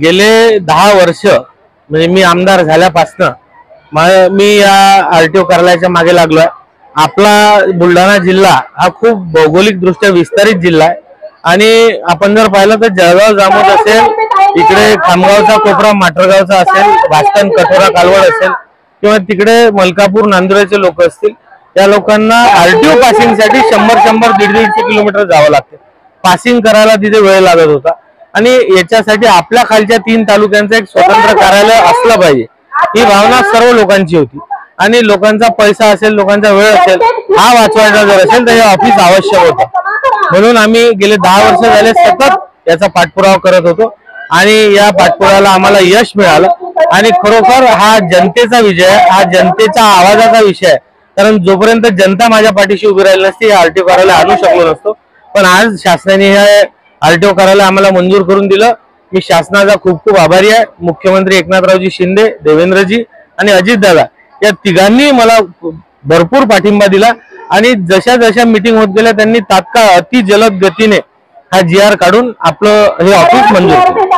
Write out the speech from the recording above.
गेले 10 वर्ष म्हणजे मी आमदार झाल्यापासून मी या आरटीओ कार्यालयाच्या मागे लागलोय। आपला बुलढाणा जिल्हा हा खूप भौगोलिक दृष्ट्या विस्तारित जिल्हा आहे आणि आपण जर पाहिलं तर जळगाव जामोद असेल, इकडे खामगावचा कोपरा माटरगावचा असेल, भास्कन कठोरा कालवड असेल किंवा तिकडे मलकापूर नांदुराचे लोक असतील, या लोकांना आरटीओ पासिंग साठी 100-150 किलोमीटर जावं लागते। पासिंग करायला तिथे वेळ लागत होता आणि याच्यासाठी आपल्या खालच्या 3 तालुक्यांचं एक स्वतंत्र कार्यालय असलं पाहिजे, ही भावना सर्व लोकांची होती। आणि लोकांचा पैसा असेल, लोकांचा वेळ असेल, हा वाचवायचा जर असेल तर हे ऑफिस आवश्यक होतं। म्हणून आम्ही गेले 10 वर्ष झाले सतत याचा पाठपुरावा करत होतो आणि या पाठपुराव्याला आम्हाला यश मिळालं आणि खरोखर हा जनतेचा विजय आहे, हा जनतेच्या आवाजाचा विषय आहे। कारण जोपर्यंत जनता माझ्या पाठीशी उभी राहिली नसती हे आरटीओ कार्यालय आणू शकलो नसतो। पण आज शासनाने हे आरटीओ कार्यालय आम्हाला मंजूर करून दिलं। मी शासनाचा खूप खूप आभारी आहे। मुख्यमंत्री एकनाथरावजी शिंदे, देवेंद्रजी आणि अजितदादा या तिघांनी मला भरपूर पाठिंबा दिला आणि जशा जशा मीटिंग होत गेल्या त्यांनी तात्काळ अति जलद गतीने हा GR काढून आपलं हे ऑफिस मंजूर केलं।